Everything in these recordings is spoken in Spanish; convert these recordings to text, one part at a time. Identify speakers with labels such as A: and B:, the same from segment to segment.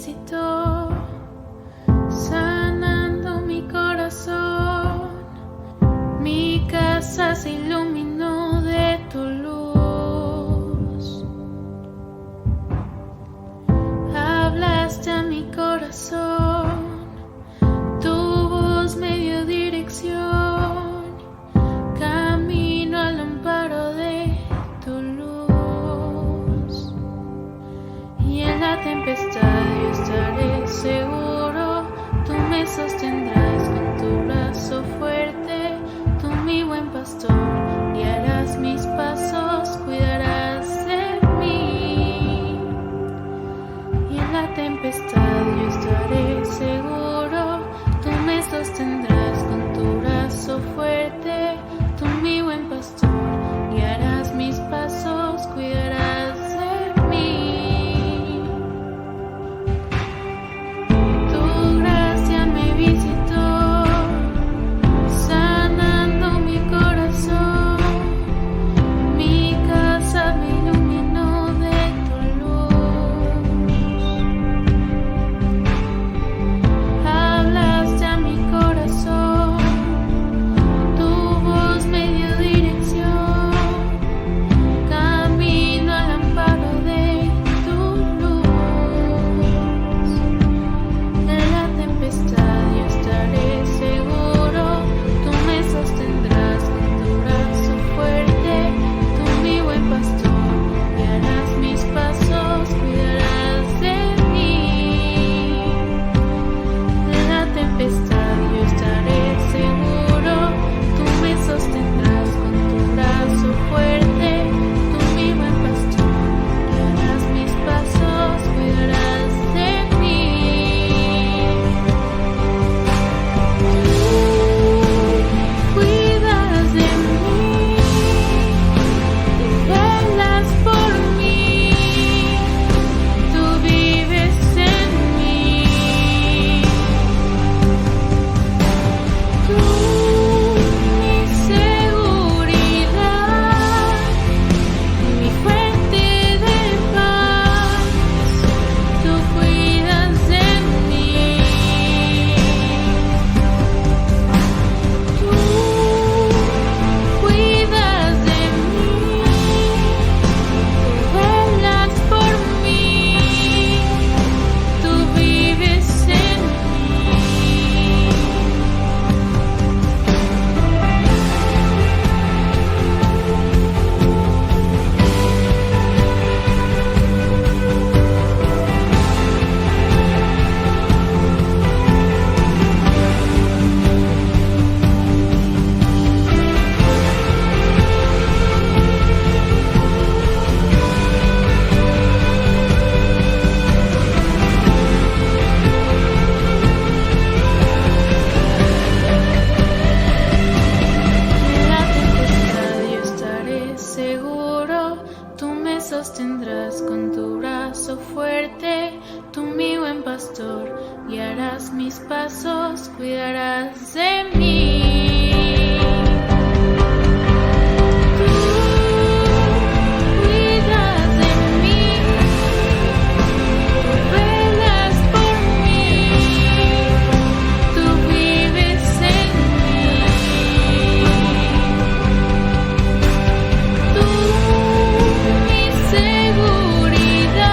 A: visitó, sanando mi corazón. Mi casa se iluminó de tu luz. Hablaste a mi corazón, tu voz me dio dirección, camino al amparo de tu luz. Y en la tempestad yo estaré seguro, tú me sostendrás con tu brazo fuerte, tú mi buen pastor, guiarás mis pasos, cuidarás de mí. Y en la tempestad yo estaré seguro, tú me sostendrás con tu brazo fuerte, tú mi buen pastor, guiarás mis pasos, cuidarás de mí. Tu gracia me visitó, sanando mi corazón. Mi casa me iluminó de tu luz. Hablaste a mi corazón, tu voz me dio dirección, camino al amparo de tu luz. En la tempestad yo estaré seguro, tú me sostendrás con tu brazo fuerte, tú mi buen pastor, guiarás mis pasos, cuidarás de mí. En la tempestad yo estaré seguro, tú me sostendrás con tu brazo fuerte, tú mi buen pastor, guiarás mis pasos, cuidarás de mí. Cuidas de mí, tú velas por mí, tú vives en mí. Tú, mi seguridad, mi fuente de paz, tú cuidas de mí. Tú cuidas de mí, tú velas por mí, tú vives en mí. En la tempestad yo estaré seguro, tú me sostendrás con tu brazo fuerte, tú mi buen pastor, guiarás mis pasos, cuidarás de mí. Tú cuidas de mí, tú velas por mí, tú vives en mí. Tú, mi seguridad,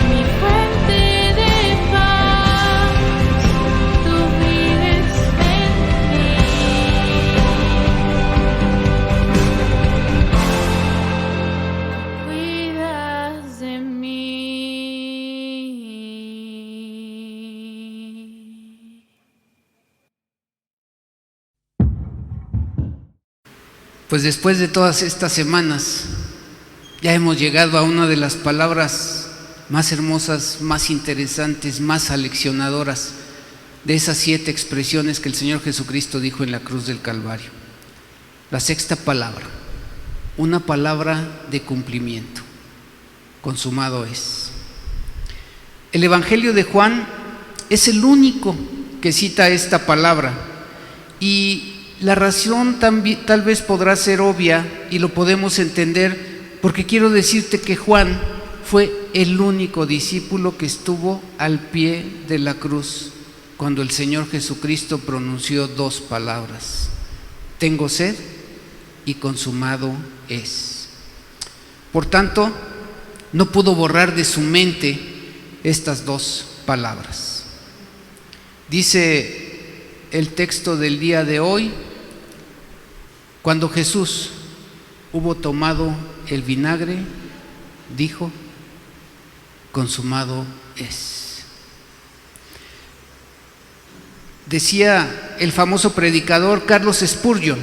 A: mi fuente de paz, tú vives en mí. Cuidas de mí.
B: Pues después de todas estas semanas, ya hemos llegado a una de las palabras más hermosas, más interesantes, más aleccionadoras de esas 7 expresiones que el Señor Jesucristo dijo en la cruz del Calvario. La sexta palabra, una palabra de cumplimiento. Consumado es. El Evangelio de Juan es el único que cita esta palabra, y la razón tal vez podrá ser obvia y lo podemos entender, porque quiero decirte que Juan fue el único discípulo que estuvo al pie de la cruz cuando el Señor Jesucristo pronunció dos palabras: tengo sed y consumado es. Por tanto, no pudo borrar de su mente estas dos palabras. Dice el texto del día de hoy: cuando Jesús hubo tomado el vinagre, dijo, consumado es. Decía el famoso predicador Carlos Spurgeon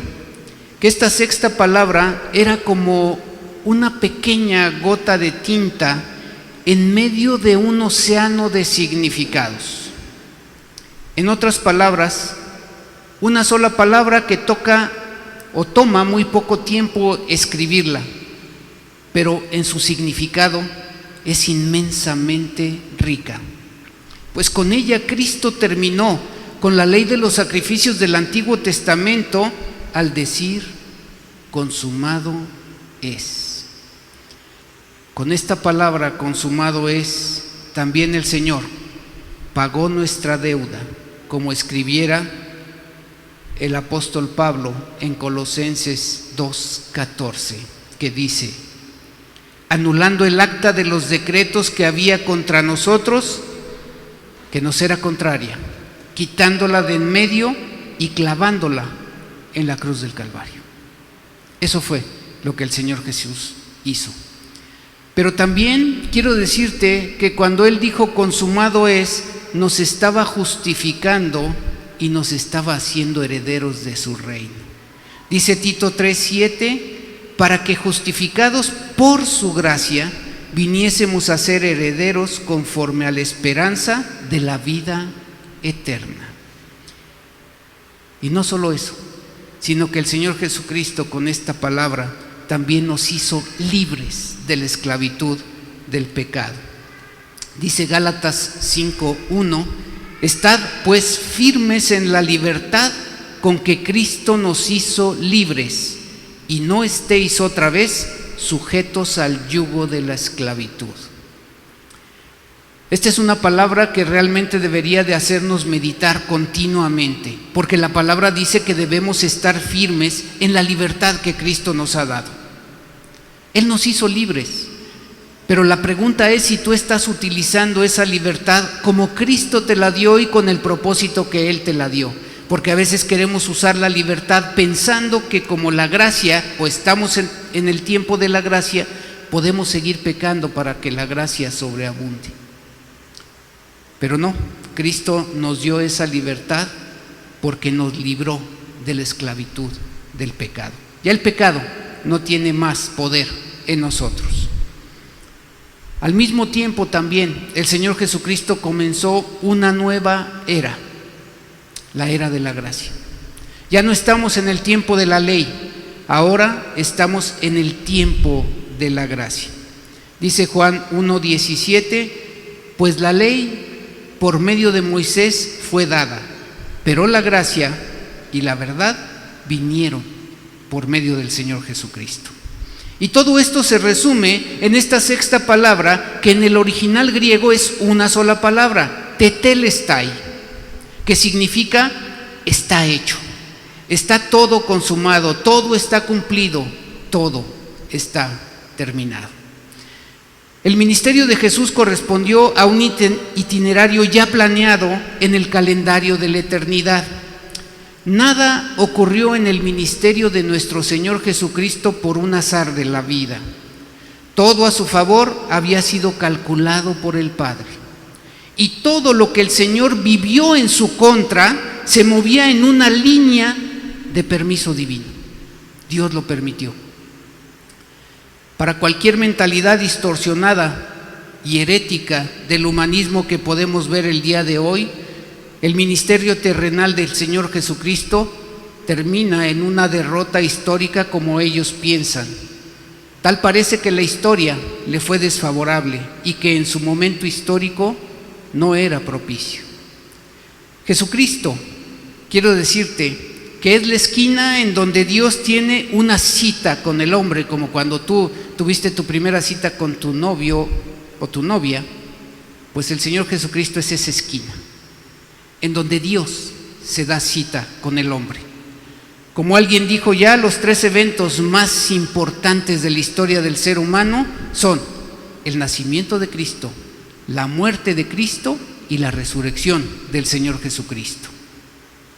B: que esta sexta palabra era como una pequeña gota de tinta en medio de un océano de significados. En otras palabras, una sola palabra que toca o toma muy poco tiempo escribirla, pero en su significado es inmensamente rica. Pues con ella Cristo terminó con la ley de los sacrificios del Antiguo Testamento al decir, consumado es. Con esta palabra, consumado es, también el Señor pagó nuestra deuda, como escribiera el apóstol Pablo en Colosenses 2:14, que dice, anulando el acta de los decretos que había contra nosotros, que nos era contraria, quitándola de en medio y clavándola en la cruz del Calvario. Eso fue lo que el Señor Jesús hizo. Pero también quiero decirte que cuando Él dijo consumado es, nos estaba justificando y nos estaba haciendo herederos de su reino. Dice Tito 3:7, para que justificados por su gracia viniésemos a ser herederos conforme a la esperanza de la vida eterna. Y no solo eso, sino que el Señor Jesucristo con esta palabra también nos hizo libres de la esclavitud del pecado. Dice Gálatas 5:1, estad pues firmes en la libertad con que Cristo nos hizo libres, y no estéis otra vez sujetos al yugo de la esclavitud. Esta es una palabra que realmente debería de hacernos meditar continuamente, porque la palabra dice que debemos estar firmes en la libertad que Cristo nos ha dado. Él nos hizo libres, pero la pregunta es si tú estás utilizando esa libertad como Cristo te la dio y con el propósito que Él te la dio. Porque a veces queremos usar la libertad pensando que como la gracia, o estamos en el tiempo de la gracia, podemos seguir pecando para que la gracia sobreabunde. Pero no, Cristo nos dio esa libertad porque nos libró de la esclavitud del pecado. Ya el pecado no tiene más poder en nosotros. Al mismo tiempo también el Señor Jesucristo comenzó una nueva era, la era de la gracia. Ya no estamos en el tiempo de la ley, ahora estamos en el tiempo de la gracia. Dice Juan 1:17, pues la ley por medio de Moisés fue dada, pero la gracia y la verdad vinieron por medio del Señor Jesucristo. Y todo esto se resume en esta sexta palabra, que en el original griego es una sola palabra, tetelestai, que significa está hecho, está todo consumado, todo está cumplido, todo está terminado. El ministerio de Jesús correspondió a un itinerario ya planeado en el calendario de la eternidad. Nada ocurrió en el ministerio de nuestro Señor Jesucristo por un azar de la vida. Todo a su favor había sido calculado por el Padre. Y todo lo que el Señor vivió en su contra se movía en una línea de permiso divino. Dios lo permitió. Para cualquier mentalidad distorsionada y herética del humanismo que podemos ver el día de hoy, el ministerio terrenal del Señor Jesucristo termina en una derrota histórica como ellos piensan. Tal parece que la historia le fue desfavorable y que en su momento histórico no era propicio. Jesucristo, quiero decirte, que es la esquina en donde Dios tiene una cita con el hombre, como cuando tú tuviste tu primera cita con tu novio o tu novia, pues el Señor Jesucristo es esa esquina en donde Dios se da cita con el hombre. Como alguien dijo ya, los 3 eventos más importantes de la historia del ser humano son el nacimiento de Cristo, la muerte de Cristo y la resurrección del Señor Jesucristo.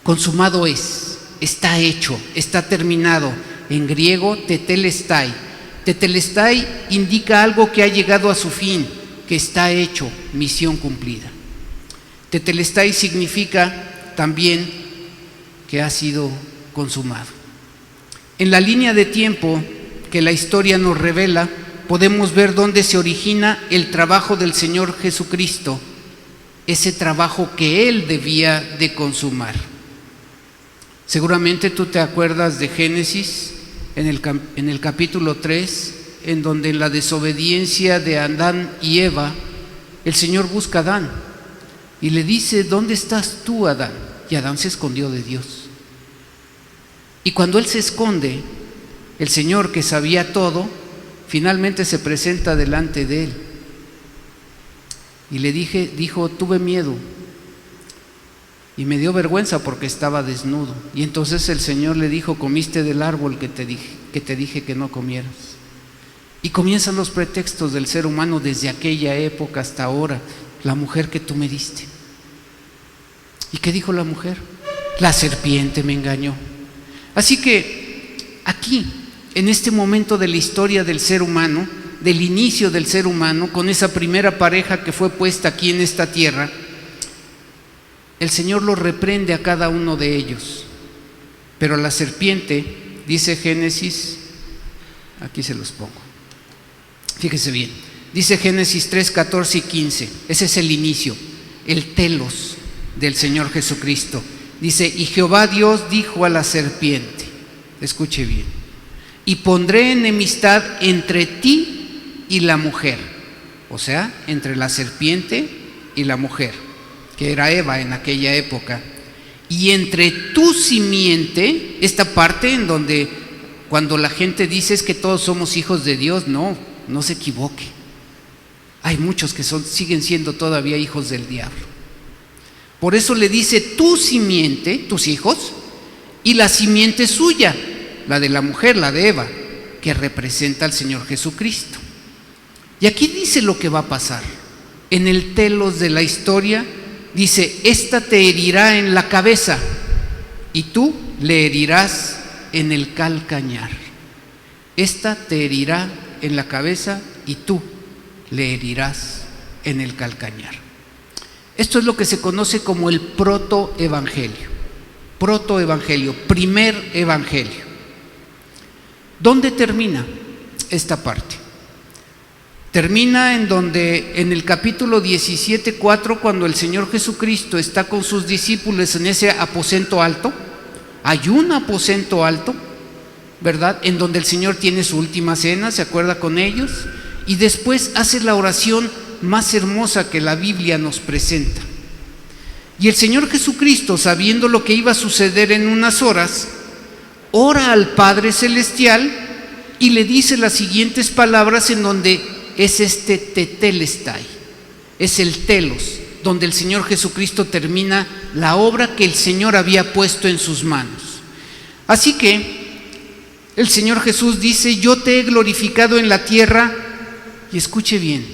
B: Consumado es, está hecho, está terminado. En griego, tetelestai. Tetelestai indica algo que ha llegado a su fin, que está hecho, misión cumplida. Tetelestai significa también que ha sido consumado. En la línea de tiempo que la historia nos revela, podemos ver dónde se origina el trabajo del Señor Jesucristo, ese trabajo que Él debía de consumar. Seguramente tú te acuerdas de Génesis, en el capítulo 3, en donde en la desobediencia de Adán y Eva, el Señor busca a Adán y le dice: ¿dónde estás tú, Adán? Y Adán se escondió de Dios. Y cuando él se esconde, el Señor, que sabía todo, finalmente se presenta delante de él. Y le dijo: tuve miedo y me dio vergüenza porque estaba desnudo. Y entonces el Señor le dijo: comiste del árbol que te dije que no comieras. Y comienzan los pretextos del ser humano desde aquella época hasta ahora. La mujer que tú me diste. ¿Y qué dijo la mujer? La serpiente me engañó. Así que aquí, en este momento de la historia del ser humano, del inicio del ser humano, con esa primera pareja que fue puesta aquí en esta tierra, el Señor los reprende a cada uno de ellos. Pero la serpiente, dice Génesis, aquí se los pongo, fíjese bien, dice Génesis 3, 14 y 15, ese es el inicio, el telos del Señor Jesucristo. Dice: y Jehová Dios dijo a la serpiente, escuche bien, y pondré enemistad entre ti y la mujer, o sea, entre la serpiente y la mujer, que era Eva en aquella época, y entre tu simiente, esta parte en donde cuando la gente dice es que todos somos hijos de Dios, no se equivoque. Hay muchos que siguen siendo todavía hijos del diablo. Por eso le dice: tu simiente, tus hijos, y la simiente suya, la de la mujer, la de Eva, que representa al Señor Jesucristo. Y aquí dice lo que va a pasar. En el telos de la historia dice: esta te herirá en la cabeza y tú le herirás en el calcañar. Esta te herirá en la cabeza y tú le herirás en el calcañar. Esto es lo que se conoce como el protoevangelio. Protoevangelio, primer evangelio. ¿Dónde termina esta parte? Termina en el capítulo 17:4, cuando el Señor Jesucristo está con sus discípulos en ese aposento alto. Hay un aposento alto, ¿verdad?, en donde el Señor tiene su última cena, se acuerda con ellos, y después hace la oración más hermosa que la Biblia nos presenta. Y el Señor Jesucristo, sabiendo lo que iba a suceder en unas horas, ora al Padre Celestial y le dice las siguientes palabras, en donde es este tetelestai, es el telos, donde el Señor Jesucristo termina la obra que el Señor había puesto en sus manos. Así que el Señor Jesús dice: yo te he glorificado en la tierra, y escuche bien,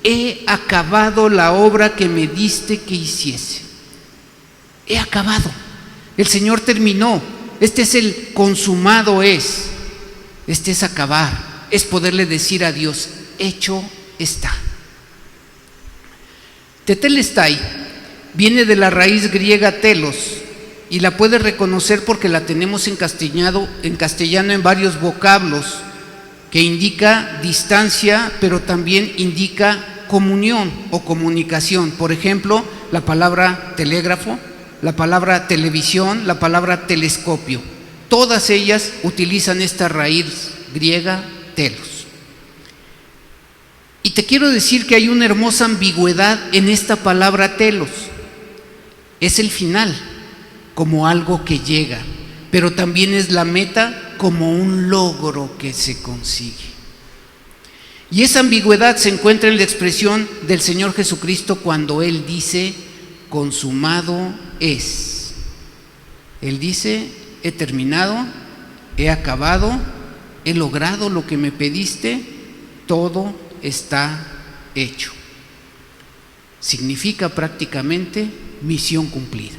B: he acabado la obra que me diste que hiciese. He acabado. El Señor terminó. Este es el consumado es. Este es acabar. Es poderle decir a Dios: hecho está. Tetelestai viene de la raíz griega telos, y la puede reconocer porque la tenemos en castellano en varios vocablos, que indica distancia, pero también indica comunión o comunicación. Por ejemplo, la palabra telégrafo, la palabra televisión, la palabra telescopio. Todas ellas utilizan esta raíz griega telos. Y te quiero decir que hay una hermosa ambigüedad en esta palabra telos. Es el final, como algo que llega, pero también es la meta, como un logro que se consigue. Y esa ambigüedad se encuentra en la expresión del Señor Jesucristo cuando Él dice, consumado es. Él dice, he terminado, he acabado, he logrado lo que me pediste, todo está hecho. Significa prácticamente misión cumplida.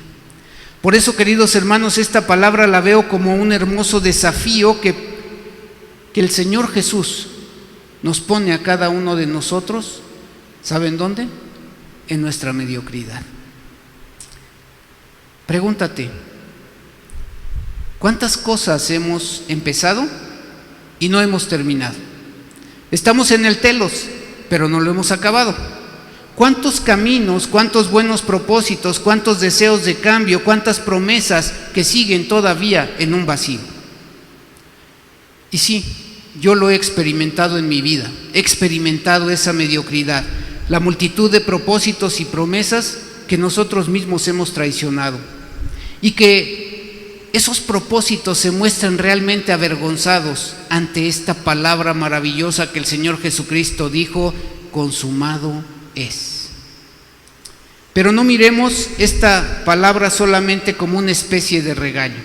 B: Por eso, queridos hermanos, esta palabra la veo como un hermoso desafío que el Señor Jesús nos pone a cada uno de nosotros. ¿Saben dónde? En nuestra mediocridad. Pregúntate, ¿cuántas cosas hemos empezado y no hemos terminado? Estamos en el telos, pero no lo hemos acabado. ¿Cuántos caminos, cuántos buenos propósitos, cuántos deseos de cambio, cuántas promesas que siguen todavía en un vacío? Y sí, yo lo he experimentado en mi vida, he experimentado esa mediocridad, la multitud de propósitos y promesas que nosotros mismos hemos traicionado, y que esos propósitos se muestran realmente avergonzados ante esta palabra maravillosa que el Señor Jesucristo dijo, consumado es. Pero no miremos esta palabra solamente como una especie de regaño.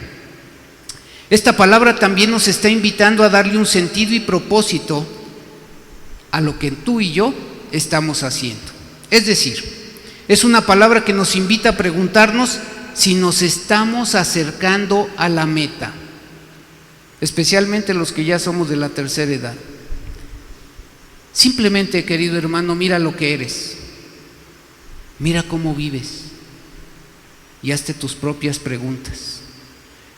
B: Esta palabra también nos está invitando a darle un sentido y propósito a lo que tú y yo estamos haciendo. Es decir, es una palabra que nos invita a preguntarnos si nos estamos acercando a la meta, especialmente los que ya somos de la tercera edad. Simplemente, querido hermano, mira lo que eres, mira cómo vives y hazte tus propias preguntas.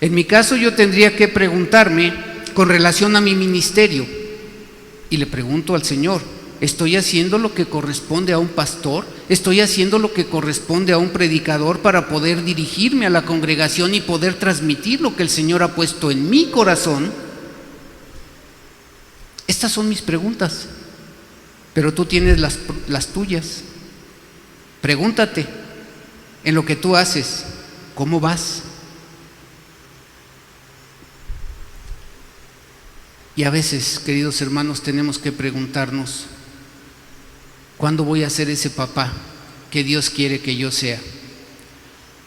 B: En mi caso, yo tendría que preguntarme con relación a mi ministerio, y le pregunto al Señor, ¿estoy haciendo lo que corresponde a un pastor? ¿Estoy haciendo lo que corresponde a un predicador para poder dirigirme a la congregación y poder transmitir lo que el Señor ha puesto en mi corazón? Estas son mis preguntas, pero tú tienes las tuyas. Pregúntate, en lo que tú haces, ¿cómo vas? Y a veces, queridos hermanos, tenemos que preguntarnos, ¿cuándo voy a ser ese papá que Dios quiere que yo sea?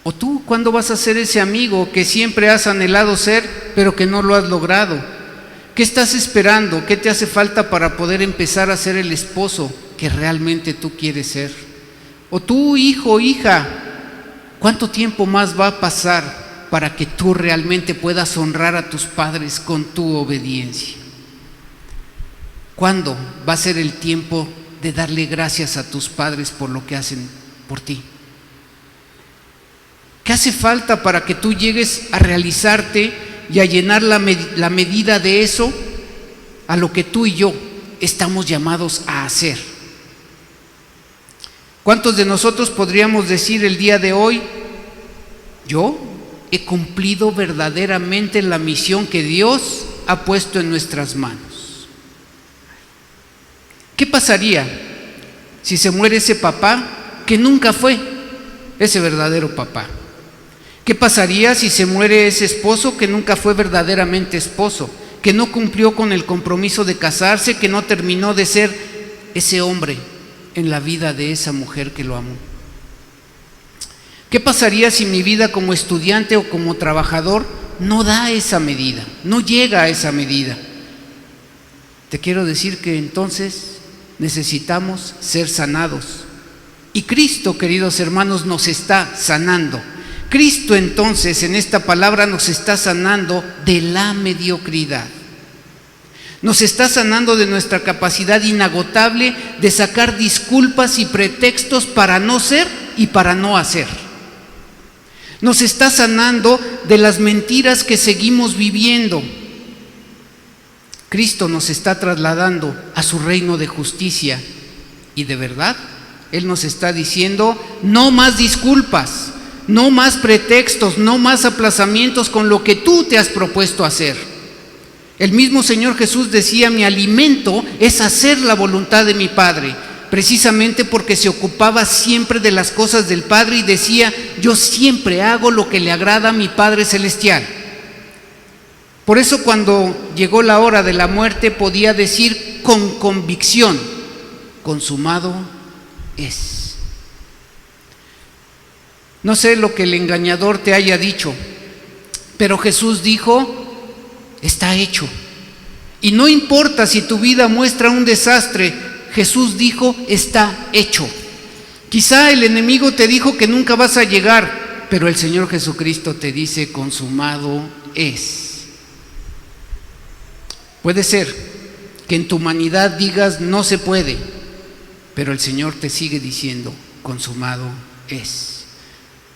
B: ¿O tú cuándo vas a ser ese amigo que siempre has anhelado ser, pero que no lo has logrado? ¿Qué estás esperando? ¿Qué te hace falta para poder empezar a ser el esposo que realmente tú quieres ser? ¿O tú, hijo o hija, cuánto tiempo más va a pasar para que tú realmente puedas honrar a tus padres con tu obediencia? ¿Cuándo va a ser el tiempo de darle gracias a tus padres por lo que hacen por ti? ¿Qué hace falta para que tú llegues a realizarte y a llenar la medida de eso a lo que tú y yo estamos llamados a hacer? ¿Cuántos de nosotros podríamos decir el día de hoy, yo he cumplido verdaderamente la misión que Dios ha puesto en nuestras manos? ¿Qué pasaría si se muere ese papá que nunca fue ese verdadero papá? ¿Qué pasaría si se muere ese esposo que nunca fue verdaderamente esposo, que no cumplió con el compromiso de casarse, que no terminó de ser ese hombre en la vida de esa mujer que lo amó? ¿Qué pasaría si mi vida como estudiante o como trabajador no da esa medida, no llega a esa medida? Te quiero decir que entonces necesitamos ser sanados. Y Cristo, queridos hermanos, nos está sanando. Cristo entonces en esta palabra nos está sanando de la mediocridad. Nos está sanando de nuestra capacidad inagotable de sacar disculpas y pretextos para no ser y para no hacer. Nos está sanando de las mentiras que seguimos viviendo. Cristo nos está trasladando a su reino de justicia y de verdad. Él nos está diciendo, no más disculpas, no más pretextos, no más aplazamientos con lo que tú te has propuesto hacer. El mismo Señor Jesús decía, mi alimento es hacer la voluntad de mi Padre, precisamente porque se ocupaba siempre de las cosas del Padre y decía, yo siempre hago lo que le agrada a mi Padre Celestial. Por eso cuando llegó la hora de la muerte podía decir con convicción: consumado es. No sé lo que el engañador te haya dicho, pero Jesús dijo: está hecho. Y no importa si tu vida muestra un desastre, Jesús dijo: está hecho. Quizá el enemigo te dijo que nunca vas a llegar, pero el Señor Jesucristo te dice: consumado es. Puede ser que en tu humanidad digas: no se puede, pero el Señor te sigue diciendo: consumado es.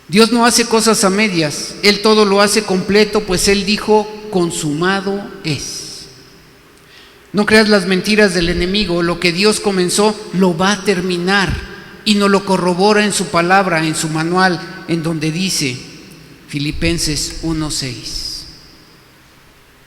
B: Dios no hace cosas a medias, Él todo lo hace completo, pues Él dijo: consumado es. No creas las mentiras del enemigo. Lo que Dios comenzó lo va a terminar, y nos lo corrobora en su palabra, en su manual, en donde dice, Filipenses 1:6,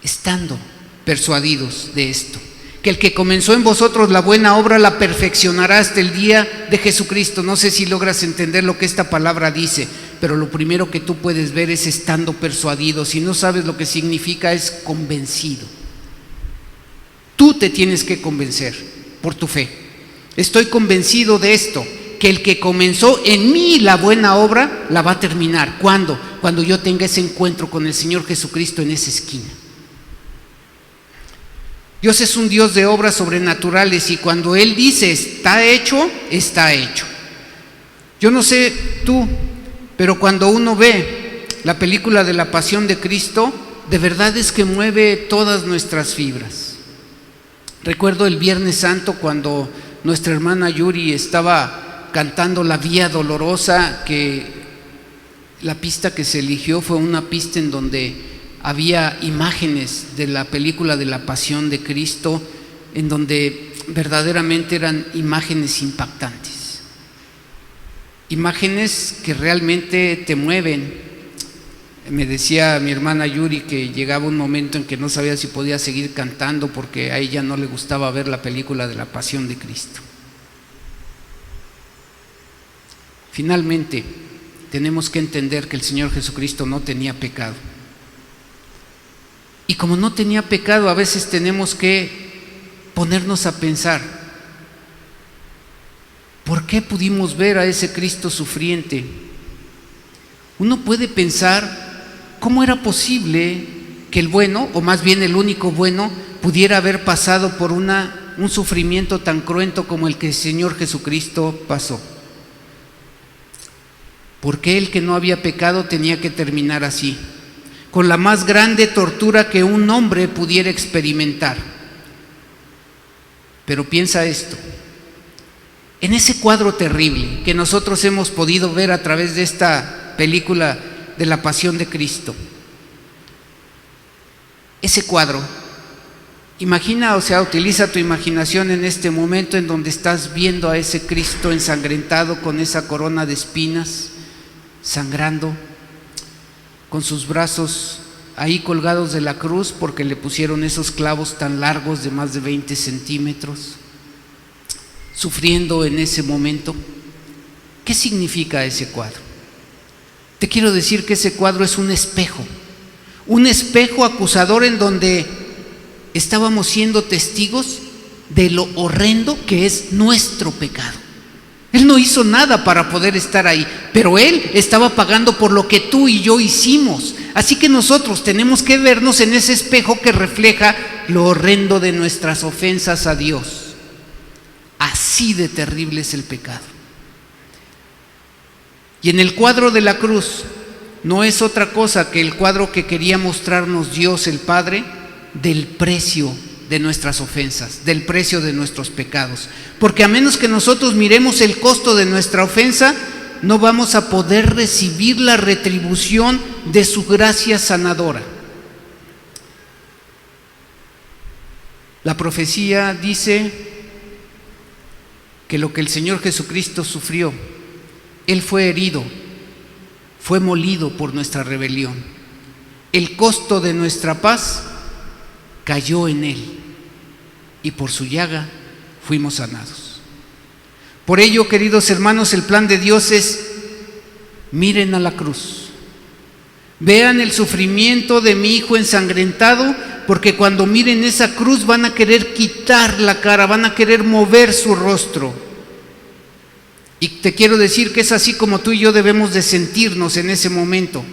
B: estando persuadidos de esto, que el que comenzó en vosotros la buena obra la perfeccionará hasta el día de Jesucristo. No sé si logras entender lo que esta palabra dice, pero lo primero que tú puedes ver es estando persuadido. Si no sabes lo que significa, es convencido. Tú te tienes que convencer por tu fe. Estoy convencido de esto, que el que comenzó en mí la buena obra la va a terminar. ¿Cuándo? Cuando yo tenga ese encuentro con el Señor Jesucristo en esa esquina. Dios es un Dios de obras sobrenaturales, y cuando Él dice está hecho, está hecho. Yo no sé tú, pero cuando uno ve la película de la Pasión de Cristo, de verdad es que mueve todas nuestras fibras. Recuerdo el Viernes Santo cuando nuestra hermana Yuri estaba cantando La Vía Dolorosa, que la pista que se eligió fue una pista en donde había imágenes de la película de la Pasión de Cristo, en donde verdaderamente eran imágenes impactantes, imágenes que realmente te mueven. Me decía mi hermana Yuri que llegaba un momento en que no sabía si podía seguir cantando porque a ella no le gustaba ver la película de la Pasión de Cristo. Finalmente, tenemos que entender que el Señor Jesucristo no tenía pecado. Y como no tenía pecado, a veces tenemos que ponernos a pensar: ¿por qué pudimos ver a ese Cristo sufriente? Uno puede pensar: ¿cómo era posible que el bueno, o más bien el único bueno, pudiera haber pasado por un sufrimiento tan cruento como el que el Señor Jesucristo pasó? ¿Por qué el que no había pecado tenía que terminar así, con la más grande tortura que un hombre pudiera experimentar? Pero piensa esto: en ese cuadro terrible que nosotros hemos podido ver a través de esta película de la Pasión de Cristo, ese cuadro, imagina, utiliza tu imaginación en este momento en donde estás viendo a ese Cristo ensangrentado, con esa corona de espinas, sangrando, con sus brazos ahí colgados de la cruz porque le pusieron esos clavos tan largos de más de 20 centímetros, sufriendo en ese momento. ¿Qué significa ese cuadro? Te quiero decir que ese cuadro es un espejo acusador, en donde estábamos siendo testigos de lo horrendo que es nuestro pecado. Él no hizo nada para poder estar ahí, pero Él estaba pagando por lo que tú y yo hicimos. Así que nosotros tenemos que vernos en ese espejo que refleja lo horrendo de nuestras ofensas a Dios. Así de terrible es el pecado. Y en el cuadro de la cruz no es otra cosa que el cuadro que quería mostrarnos Dios el Padre del precio de nuestras ofensas, del precio de nuestros pecados. Porque a menos que nosotros miremos el costo de nuestra ofensa, no vamos a poder recibir la retribución de su gracia sanadora. La profecía dice que lo que el Señor Jesucristo sufrió, Él fue herido, fue molido por nuestra rebelión. El costo de nuestra paz cayó en Él, y por su llaga fuimos sanados. Por ello, queridos hermanos, el plan de Dios es: miren a la cruz, vean el sufrimiento de mi Hijo ensangrentado porque cuando miren esa cruz van a querer quitar la cara, van a querer mover su rostro. Y te quiero decir que es así como tú y yo debemos de sentirnos en ese momento,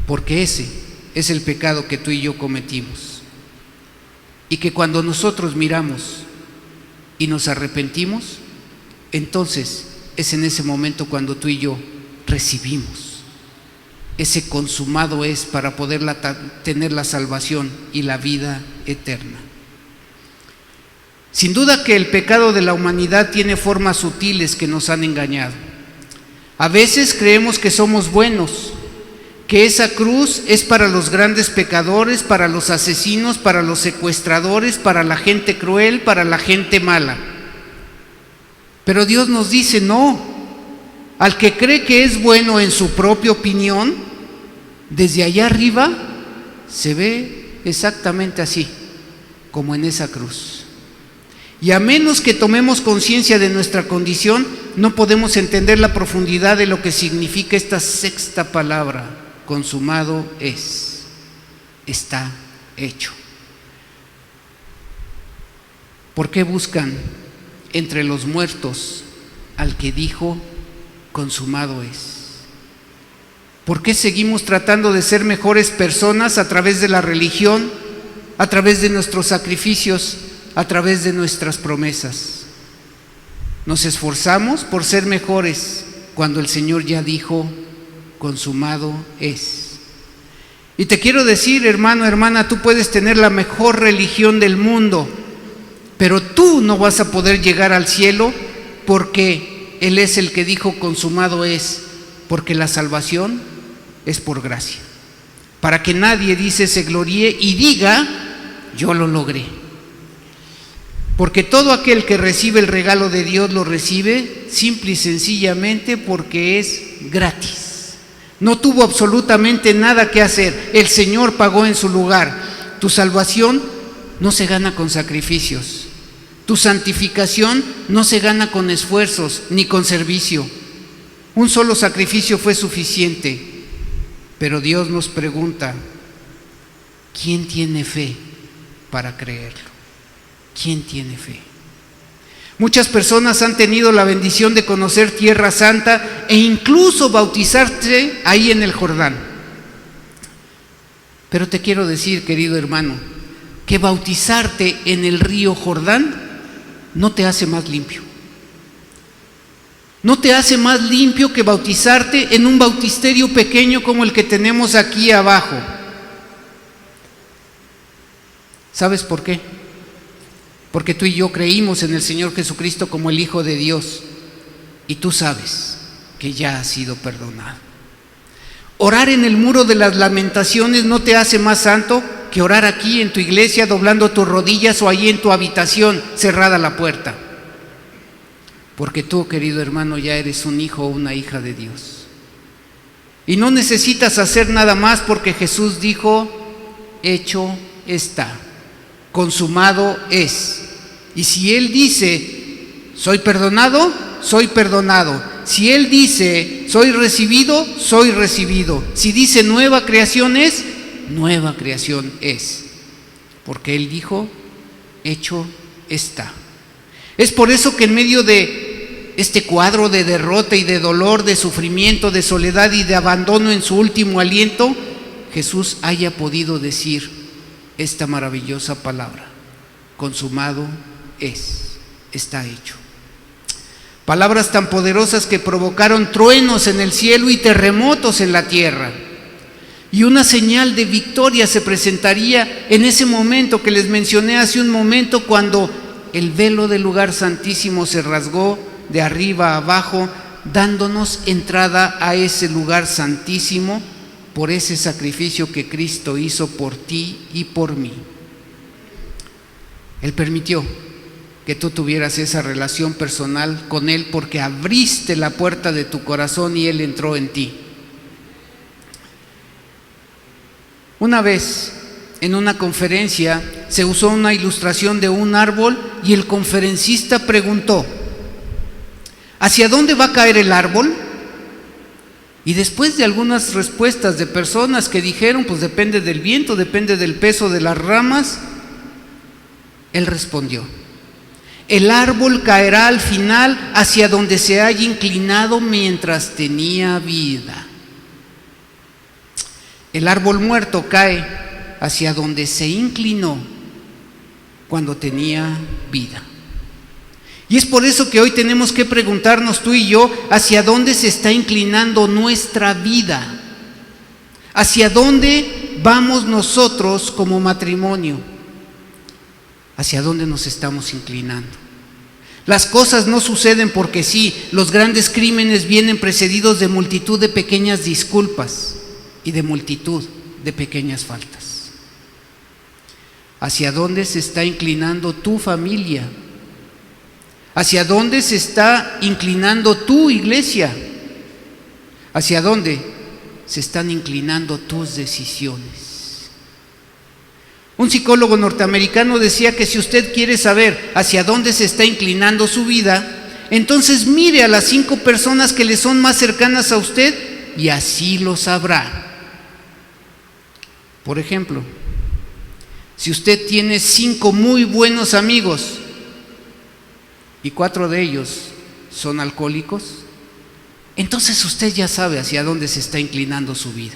B: porque ese es el pecado que tú y yo cometimos. Y que cuando nosotros miramos y nos arrepentimos, entonces es en ese momento cuando tú y yo recibimos ese consumado es para poder tener la salvación y la vida eterna. Sin duda que el pecado de la humanidad tiene formas sutiles que nos han engañado. A veces creemos que somos buenos, que esa cruz es para los grandes pecadores, para los asesinos, para los secuestradores, para la gente cruel, para la gente mala. Pero Dios nos dice no. Al que cree que es bueno en su propia opinión, desde allá arriba se ve exactamente así, como en esa cruz. Y a menos que tomemos conciencia de nuestra condición, no podemos entender la profundidad de lo que significa esta sexta palabra: consumado es, está hecho. ¿Por qué buscan entre los muertos al que dijo consumado es? ¿Por qué seguimos tratando de ser mejores personas a través de la religión, a través de nuestros sacrificios, a través de nuestras promesas? Nos esforzamos por ser mejores cuando el Señor ya dijo consumado es. Y te quiero decir, hermano, hermana, tú puedes tener la mejor religión del mundo, pero tú no vas a poder llegar al cielo, porque Él es el que dijo consumado es, porque la salvación es por gracia, para que nadie, dice, se gloríe y diga yo lo logré. Porque todo aquel que recibe el regalo de Dios lo recibe simple y sencillamente porque es gratis. No tuvo absolutamente nada que hacer, el Señor pagó en su lugar. Tu salvación no se gana con sacrificios, tu santificación no se gana con esfuerzos ni con servicio. Un solo sacrificio fue suficiente. Pero Dios nos pregunta: ¿quién tiene fe para creerlo? ¿Quién tiene fe? Muchas personas han tenido la bendición de conocer Tierra Santa e incluso bautizarse ahí en el Jordán. Pero te quiero decir, querido hermano, que bautizarte en el río Jordán no te hace más limpio. No te hace más limpio que bautizarte en un bautisterio pequeño como el que tenemos aquí abajo. ¿Sabes por qué? Porque tú y yo creímos en el Señor Jesucristo como el Hijo de Dios, y tú sabes que ya has sido perdonado. Orar en el muro de las lamentaciones no te hace más santo que orar aquí en tu iglesia doblando tus rodillas o ahí en tu habitación cerrada la puerta. Porque tú, querido hermano, ya eres un hijo o una hija de Dios. Y no necesitas hacer nada más, porque Jesús dijo: hecho está, consumado es. Y si Él dice soy perdonado, soy perdonado. Si Él dice soy recibido, soy recibido. Si dice nueva creación es, nueva creación es. Porque Él dijo hecho está. Es por eso que en medio de este cuadro de derrota y de dolor, de sufrimiento, de soledad y de abandono en su último aliento, Jesús haya podido decir esta maravillosa palabra: consumado es, está hecho. Palabras tan poderosas que provocaron truenos en el cielo y terremotos en la tierra. Y una señal de victoria se presentaría en ese momento que les mencioné hace un momento, cuando el velo del lugar santísimo se rasgó de arriba a abajo, dándonos entrada a ese lugar santísimo por ese sacrificio que Cristo hizo por ti y por mí. Él permitió que tú tuvieras esa relación personal con Él, porque abriste la puerta de tu corazón y Él entró en ti. Una vez, en una conferencia, se usó una ilustración de un árbol y el conferencista preguntó: ¿hacia dónde va a caer el árbol? Y después de algunas respuestas de personas que dijeron, pues depende del viento, depende del peso de las ramas, él respondió: el árbol caerá al final hacia donde se haya inclinado mientras tenía vida. El árbol muerto cae hacia donde se inclinó cuando tenía vida. Y es por eso que hoy tenemos que preguntarnos tú y yo, ¿hacia dónde se está inclinando nuestra vida? ¿Hacia dónde vamos nosotros como matrimonio? ¿Hacia dónde nos estamos inclinando? Las cosas no suceden porque sí. Los grandes crímenes vienen precedidos de multitud de pequeñas disculpas y de multitud de pequeñas faltas. ¿Hacia dónde se está inclinando tu familia? ¿Hacia dónde se está inclinando tu iglesia? ¿Hacia dónde se están inclinando tus decisiones? Un psicólogo norteamericano decía que si usted quiere saber hacia dónde se está inclinando su vida, entonces mire a las 5 personas que le son más cercanas a usted y así lo sabrá. Por ejemplo, si usted tiene 5 muy buenos amigos y 4 de ellos son alcohólicos, entonces usted ya sabe hacia dónde se está inclinando su vida.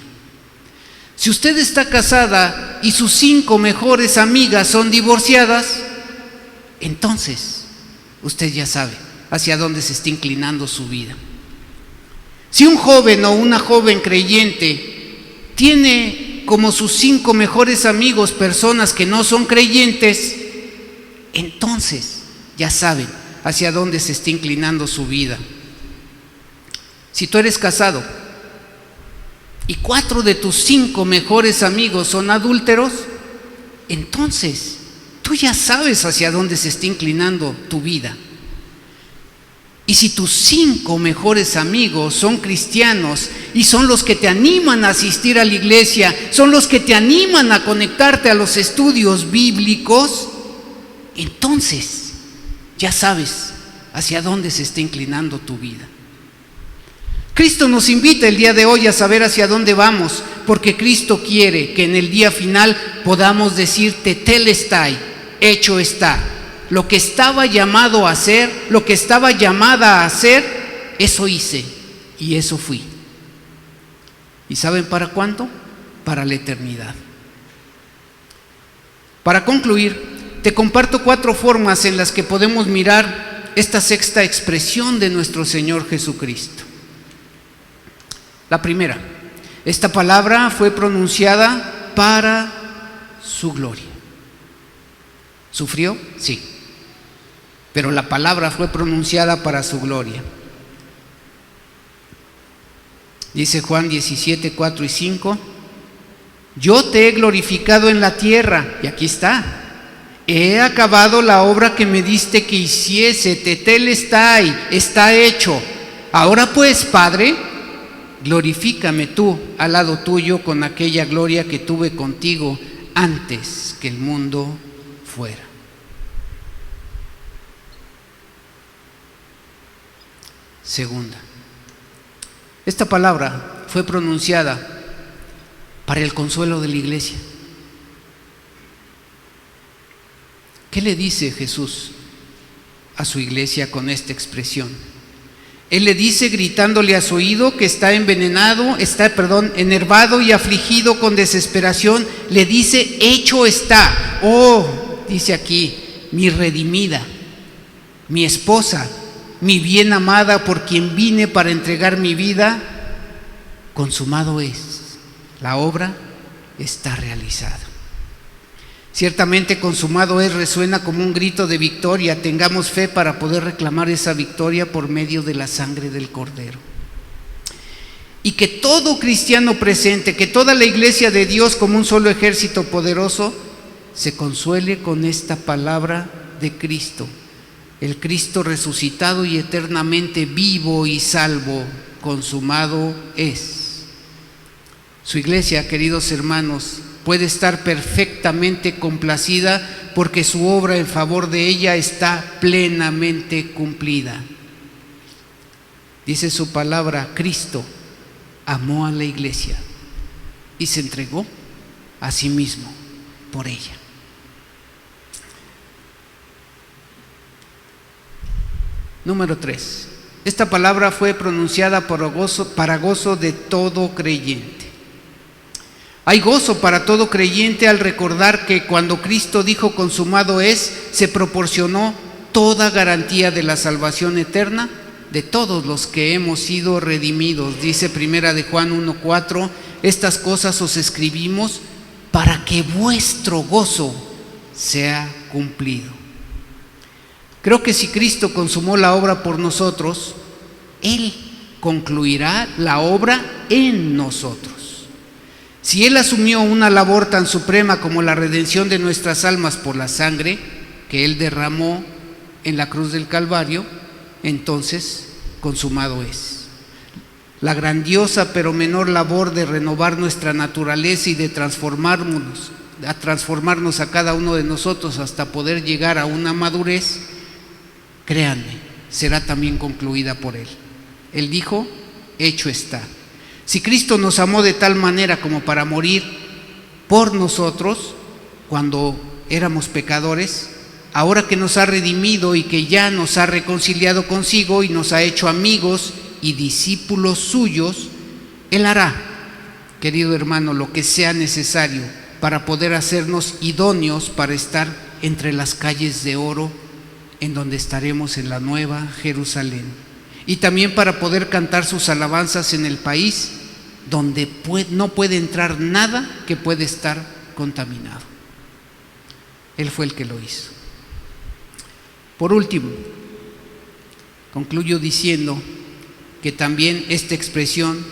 B: Si usted está casada y sus 5 mejores amigas son divorciadas, entonces usted ya sabe hacia dónde se está inclinando su vida. Si un joven o una joven creyente tiene como sus 5 mejores amigos personas que no son creyentes, entonces ya saben hacia dónde se está inclinando su vida. Si tú eres casado y 4 de tus 5 mejores amigos son adúlteros, entonces tú ya sabes hacia dónde se está inclinando tu vida. Y si tus 5 mejores amigos son cristianos y son los que te animan a asistir a la iglesia, son los que te animan a conectarte a los estudios bíblicos, entonces ya sabes hacia dónde se está inclinando tu vida. Cristo nos invita el día de hoy a saber hacia dónde vamos, porque Cristo quiere que en el día final podamos decir tetelestai, hecho está. Lo que estaba llamado a hacer, lo que estaba llamada a hacer, eso hice y eso fui. ¿Y saben para cuánto? Para la eternidad. Para concluir, te comparto 4 formas en las que podemos mirar esta sexta expresión de nuestro Señor Jesucristo. La primera, esta palabra fue pronunciada para su gloria. ¿Sufrió? Sí. Pero la palabra fue pronunciada para su gloria. Dice Juan 17, 4 y 5: yo te he glorificado en la tierra, y aquí está. He acabado la obra que me diste que hiciese, tetelestai, está hecho. Ahora pues, Padre, glorifícame tú al lado tuyo con aquella gloria que tuve contigo antes que el mundo fuera. Segunda, esta palabra fue pronunciada para el consuelo de la iglesia. ¿Qué le dice Jesús a su iglesia con esta expresión? Él le dice, gritándole a su oído, que está enervado y afligido con desesperación, le dice, hecho está. Oh, dice aquí, mi redimida, mi esposa, mi bien amada, por quien vine para entregar mi vida, consumado es. La obra está realizada. Ciertamente consumado es resuena como un grito de victoria. Tengamos fe para poder reclamar esa victoria por medio de la sangre del Cordero. Y que todo cristiano presente, que toda la iglesia de Dios como un solo ejército poderoso, se consuele con esta palabra de Cristo, el Cristo resucitado y eternamente vivo y salvo, consumado es. Su iglesia, queridos hermanos, puede estar perfectamente complacida porque su obra en favor de ella está plenamente cumplida. Dice su palabra, Cristo amó a la iglesia y se entregó a sí mismo por ella. Número 3. Esta palabra fue pronunciada para gozo de todo creyente. Hay gozo para todo creyente al recordar que cuando Cristo dijo consumado es, se proporcionó toda garantía de la salvación eterna de todos los que hemos sido redimidos. Dice Primera de Juan 1:4, estas cosas os escribimos para que vuestro gozo sea cumplido. Creo que si Cristo consumó la obra por nosotros, Él concluirá la obra en nosotros. Si Él asumió una labor tan suprema como la redención de nuestras almas por la sangre que Él derramó en la cruz del Calvario, entonces consumado es. La grandiosa pero menor labor de renovar nuestra naturaleza y de transformarnos a cada uno de nosotros hasta poder llegar a una madurez, créanme, será también concluida por Él. Él dijo, hecho está. Si Cristo nos amó de tal manera como para morir por nosotros cuando éramos pecadores, ahora que nos ha redimido y que ya nos ha reconciliado consigo y nos ha hecho amigos y discípulos suyos, Él hará, querido hermano, lo que sea necesario para poder hacernos idóneos para estar entre las calles de oro en donde estaremos en la nueva Jerusalén, y también para poder cantar sus alabanzas en el país donde no puede entrar nada que puede estar contaminado. Él fue el que lo hizo. Por último, concluyo diciendo que también esta expresión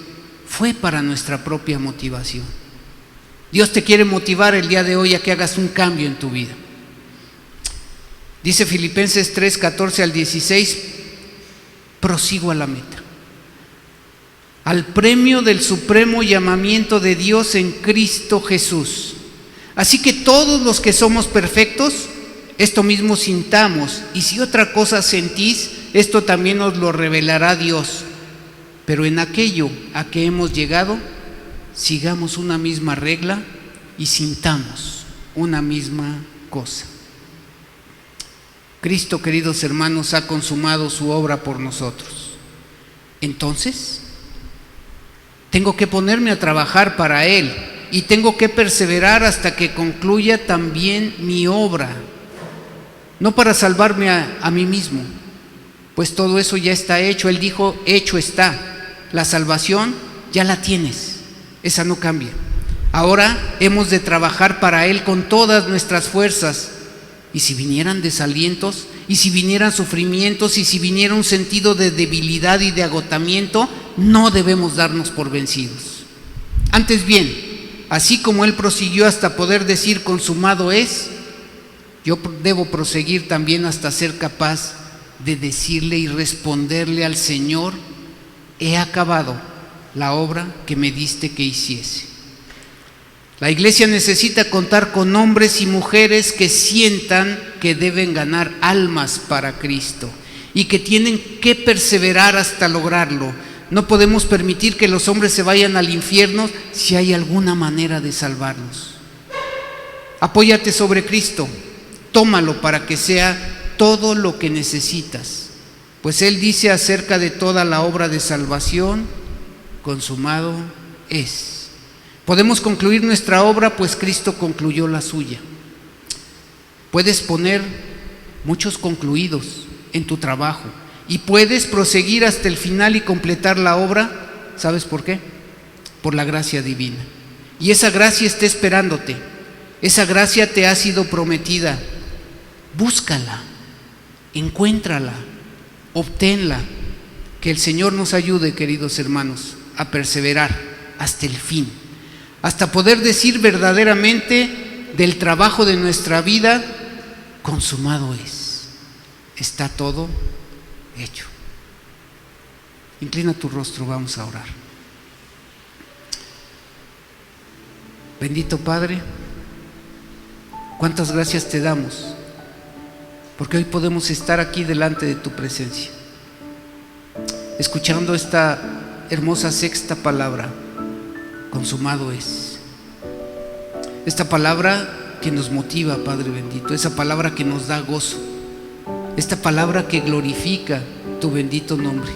B: fue para nuestra propia motivación. Dios te quiere motivar el día de hoy a que hagas un cambio en tu vida. Dice Filipenses 3:14 al 16, prosigo a la meta, al premio del supremo llamamiento de Dios en Cristo Jesús. Así que todos los que somos perfectos, esto mismo sintamos, y si otra cosa sentís, esto también os lo revelará Dios. Pero en aquello a que hemos llegado, sigamos una misma regla y sintamos una misma cosa. Cristo, queridos hermanos, ha consumado su obra por nosotros. Entonces, tengo que ponerme a trabajar para Él y tengo que perseverar hasta que concluya también mi obra. No para salvarme a mí mismo, pues todo eso ya está hecho. Él dijo, hecho está. La salvación ya la tienes, esa no cambia. Ahora hemos de trabajar para Él con todas nuestras fuerzas. Y si vinieran desalientos, y si vinieran sufrimientos, y si viniera un sentido de debilidad y de agotamiento, no debemos darnos por vencidos. Antes bien, así como Él prosiguió hasta poder decir consumado es, yo debo proseguir también hasta ser capaz de decirle y responderle al Señor, he acabado la obra que me diste que hiciese. La iglesia necesita contar con hombres y mujeres que sientan que deben ganar almas para Cristo y que tienen que perseverar hasta lograrlo. No podemos permitir que los hombres se vayan al infierno si hay alguna manera de salvarlos. Apóyate sobre Cristo, tómalo para que sea todo lo que necesitas, pues Él dice acerca de toda la obra de salvación, consumado es. Podemos concluir nuestra obra, pues Cristo concluyó la suya. Puedes poner muchos concluidos en tu trabajo y puedes proseguir hasta el final y completar la obra. ¿Sabes por qué? Por la gracia divina. Y esa gracia está esperándote. Esa gracia te ha sido prometida. Búscala, encuéntrala, obténla. Que el Señor nos ayude, queridos hermanos, a perseverar hasta el fin, hasta poder decir verdaderamente del trabajo de nuestra vida, consumado es, está todo hecho. Inclina tu rostro, vamos a orar. Bendito Padre, cuántas gracias te damos, porque hoy podemos estar aquí delante de tu presencia, escuchando esta hermosa sexta palabra: consumado es. Esta palabra que nos motiva, Padre bendito, esa palabra que nos da gozo, esta palabra que glorifica tu bendito nombre.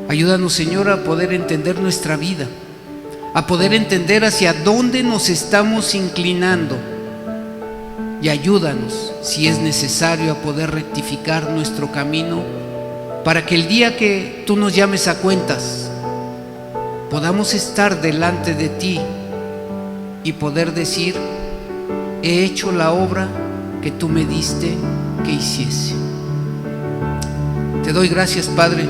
B: Ayúdanos, Señor, a poder entender nuestra vida, a poder entender hacia dónde nos estamos inclinando, y ayúdanos, si es necesario, a poder rectificar nuestro camino, para que el día que tú nos llames a cuentas podamos estar delante de ti y poder decir: he hecho la obra que tú me diste que hiciese. Te doy gracias, Padre,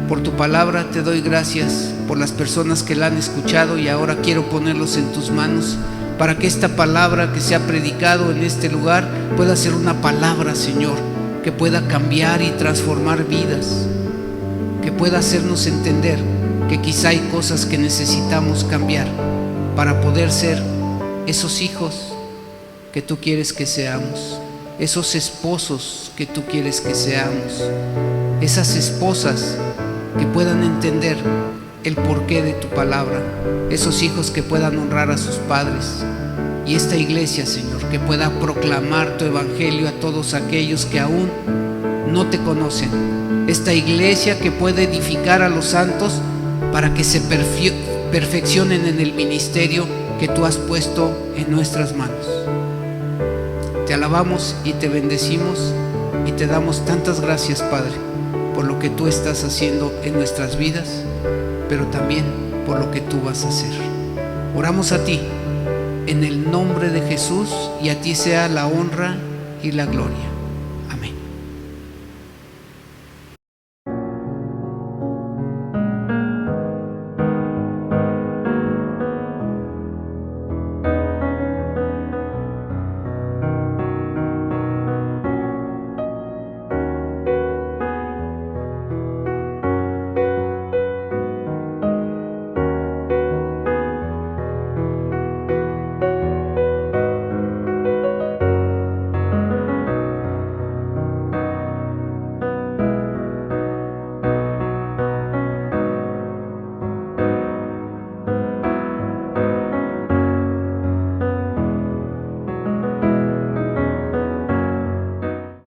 B: por tu palabra. Te doy gracias por las personas que la han escuchado, y ahora quiero ponerlos en tus manos para que esta palabra que se ha predicado en este lugar pueda ser una palabra, Señor, que pueda cambiar y transformar vidas, que pueda hacernos entender que quizá hay cosas que necesitamos cambiar para poder ser esos hijos que tú quieres que seamos, esos esposos que tú quieres que seamos, esas esposas que puedan entender el porqué de tu palabra, esos hijos que puedan honrar a sus padres, y esta iglesia, Señor, que pueda proclamar tu evangelio a todos aquellos que aún no te conocen. Esta iglesia que puede edificar a los santos para que se perfeccionen en el ministerio que tú has puesto en nuestras manos. Te alabamos y te bendecimos y te damos tantas gracias, Padre, por lo que tú estás haciendo en nuestras vidas, pero también por lo que tú vas a hacer. Oramos a ti en el nombre de Jesús, y a ti sea la honra y la gloria.